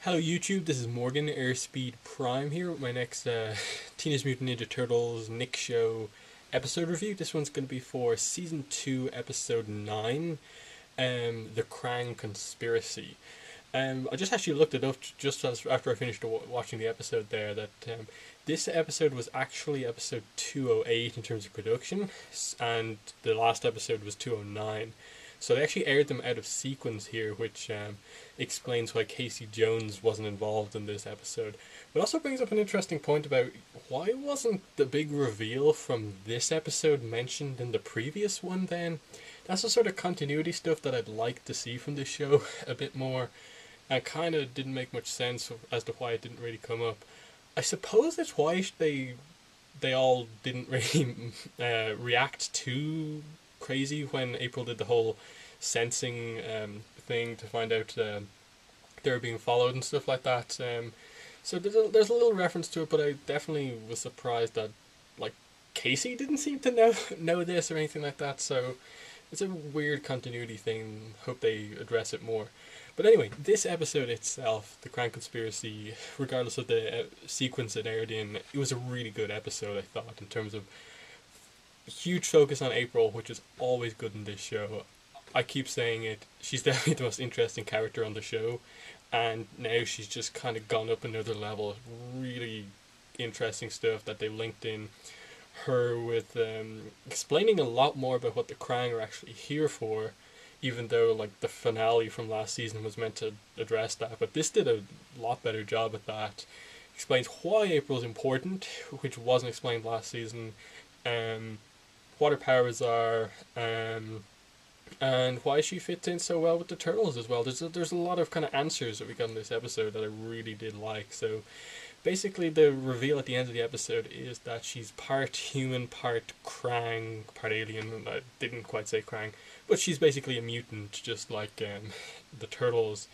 Hello YouTube, this is Morgan, Airspeed Prime here with my next Teenage Mutant Ninja Turtles Nick Show episode review. This one's going to be for Season 2, Episode 9, The Kraang Conspiracy. I just actually looked it up just after I finished watching the episode there that this episode was actually episode 208 in terms of production, and the last episode was 209. So they actually aired them out of sequence here, which explains why Casey Jones wasn't involved in this episode. But also brings up an interesting point about why wasn't the big reveal from this episode mentioned in the previous one then? That's the sort of continuity stuff that I'd like to see from this show a bit more. And kind of didn't make much sense as to why it didn't really come up. I suppose that's why they all didn't really react too crazy when April did the whole sensing thing to find out they were being followed and stuff like that. So there's a little reference to it, but I definitely was surprised that like Casey didn't seem to know this or anything like that. So it's a weird continuity thing. Hope they address it more. But anyway, this episode itself, The Kraang Conspiracy, regardless of the sequence it aired in, it was a really good episode, I thought, in terms of huge focus on April, which is always good in this show. I keep saying it, she's definitely the most interesting character on the show, and now she's just kind of gone up another level. Really interesting stuff that they linked in her with explaining a lot more about what the Kraang are actually here for, even though like the finale from last season was meant to address that, but this did a lot better job at that. Explains why April's important, which wasn't explained last season, what her powers are, and why she fits in so well with the turtles as well. There's a lot of kind of answers that we got in this episode that I really did like. So basically the reveal at the end of the episode is that she's part human, part Kraang, part alien. I didn't quite say Kraang, but she's basically a mutant, just like the turtles,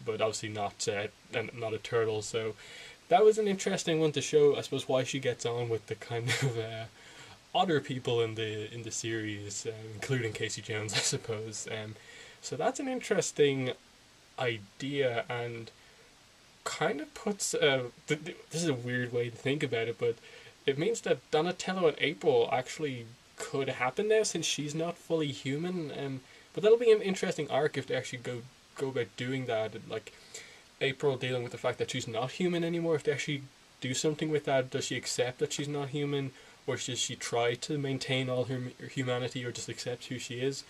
but obviously not a turtle. So that was an interesting one to show, I suppose, why she gets on with the kind of odder people in the series, including Casey Jones, I suppose. So that's an interesting idea, and kind of puts this is a weird way to think about it, but it means that Donatello and April actually could happen now since she's not fully human. But that'll be an interesting arc if they actually go about doing that, and like April dealing with the fact that she's not human anymore. If they actually do something with that, does she accept that she's not human, or does she try to maintain all her humanity, or just accept who she is?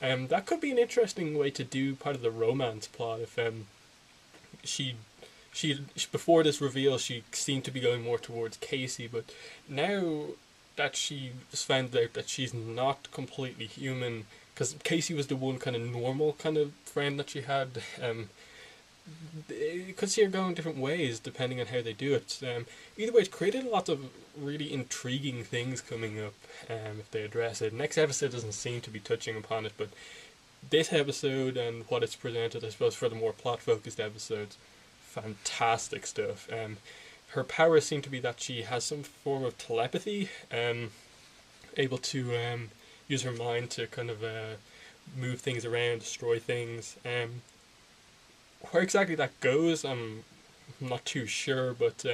That could be an interesting way to do part of the romance plot. If she before this reveal she seemed to be going more towards Casey, but now that she just found out that she's not completely human, because Casey was the one kind of normal kind of friend that she had. You could see her going different ways depending on how they do it. Either way, it's created a lot of really intriguing things coming up if they address it. Next episode doesn't seem to be touching upon it, but this episode and what it's presented, I suppose, for the more plot focused episodes, fantastic stuff. Her powers seem to be that she has some form of telepathy, able to use her mind to kind of move things around, destroy things. Where exactly that goes, I'm not too sure, but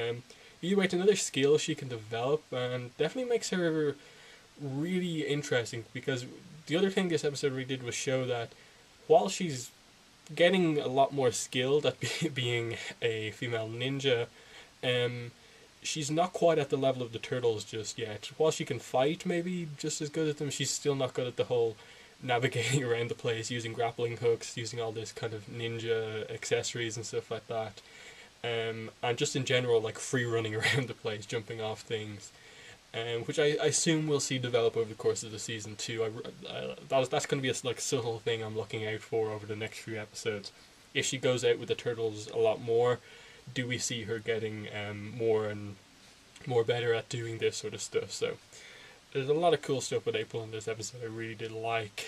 either way, it's another skill she can develop, and definitely makes her really interesting, because the other thing this episode really did was show that while she's getting a lot more skilled at being a female ninja, she's not quite at the level of the turtles just yet. While she can fight maybe just as good as them, she's still not good at the whole navigating around the place, using grappling hooks, using all this kind of ninja accessories and stuff like that, and just in general like free running around the place, jumping off things, which I assume we'll see develop over the course of the season too. That's going to be a like subtle thing I'm looking out for over the next few episodes. If she goes out with the turtles a lot more, do we see her getting more and more better at doing this sort of stuff? So there's a lot of cool stuff with April in this episode I really did like.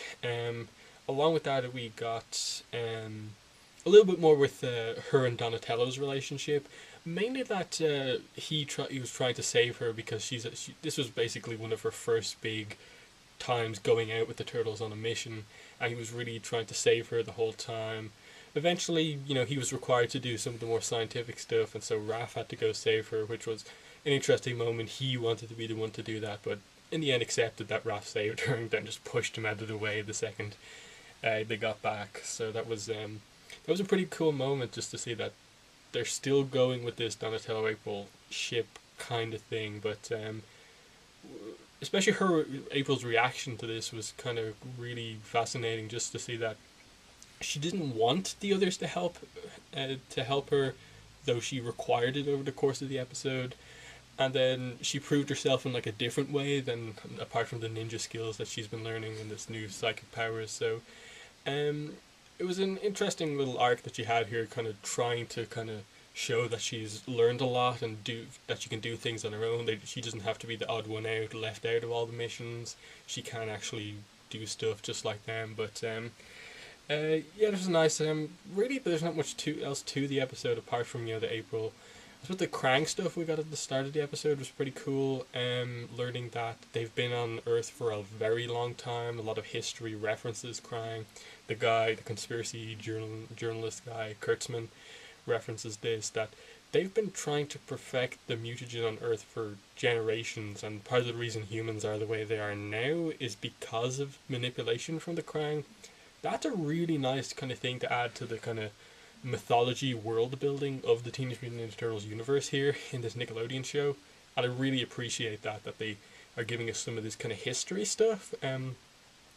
Along with that, we got a little bit more with her and Donatello's relationship. Mainly that he was trying to save her because this was basically one of her first big times going out with the turtles on a mission, and he was really trying to save her the whole time. eventually, he was required to do some of the more scientific stuff, and so Raph had to go save her, which was an interesting moment. He wanted to be the one to do that, but in the end accepted that Raph saved her and then just pushed him out of the way the second they got back. So that was a pretty cool moment, just to see that they're still going with this Donatello April ship kind of thing, but especially April's reaction to this was kind of really fascinating, just to see that she didn't want the others to help her, though she required it over the course of the episode. And then she proved herself in like a different way than apart from the ninja skills that she's been learning in this new psychic powers. So, um, it was an interesting little arc that she had here, kind of trying to kind of show that she's learned a lot and do that she can do things on her own. She doesn't have to be the odd one out, left out of all the missions. She can actually do stuff just like them. But yeah, this was nice. Really, there's not much else to the episode apart from the April. I suppose the Kraang stuff we got at the start of the episode was pretty cool. Learning that they've been on Earth for a very long time. A lot of history references Kraang. The conspiracy journalist guy, Kurtzman, references this, that they've been trying to perfect the mutagen on Earth for generations, and part of the reason humans are the way they are now is because of manipulation from the Kraang. That's a really nice kind of thing to add to the kind of mythology world building of the Teenage Mutant Ninja Turtles universe here in this Nickelodeon show, and I really appreciate that they are giving us some of this kind of history stuff.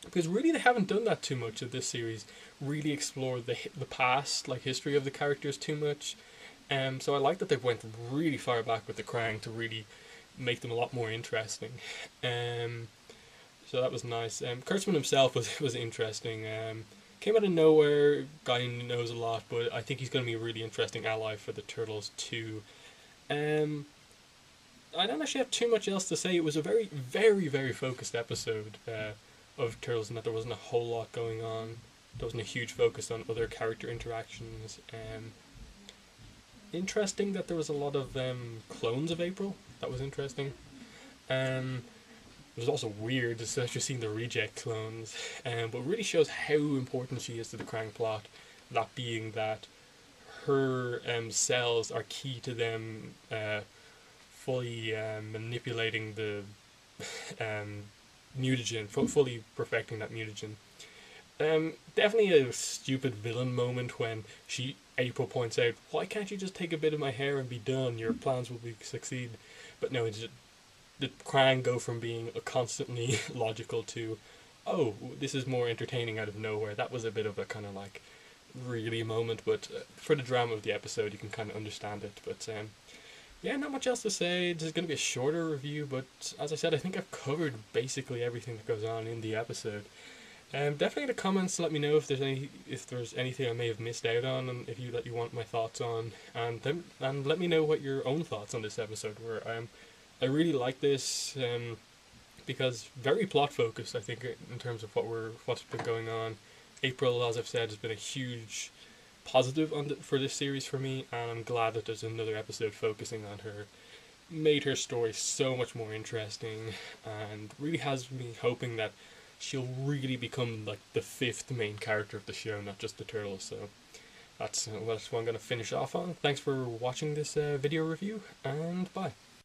Because really they haven't done that too much of this series. Really explored the past, like history of the characters too much. So I like that they went really far back with the Krang to really make them a lot more interesting. So that was nice. Kurtzman himself was interesting. Came out of nowhere, guy who knows a lot, but I think he's going to be a really interesting ally for the Turtles too. I don't actually have too much else to say. It was a very, very, very focused episode of Turtles, and that there wasn't a whole lot going on. There wasn't a huge focus on other character interactions. Interesting that there was a lot of clones of April. That was interesting. It was also weird to actually seeing the reject clones, but it really shows how important she is to the Krang plot. That being that her cells are key to them fully manipulating the mutagen, fully perfecting that mutagen. Definitely a stupid villain moment when April points out, "Why can't you just take a bit of my hair and be done? Your plans will succeed." But no, the Krang go from being a constantly logical to, "Oh, this is more entertaining out of nowhere." That was a bit of a kind of like really moment, but for the drama of the episode, you can kind of understand it. But yeah, not much else to say. This is going to be a shorter review, but as I said, I think I've covered basically everything that goes on in the episode. Definitely in the comments, let me know if there's anything I may have missed out on, and if you want my thoughts on, and let me know what your own thoughts on this episode were. I really like this because very plot focused. I think in terms of what's been going on. April, as I've said, has been a huge positive for this series for me, and I'm glad that there's another episode focusing on her. Made her story so much more interesting, and really has me hoping that she'll really become like the fifth main character of the show, not just the Turtles. So that's what I'm going to finish off on. Thanks for watching this video review, and bye.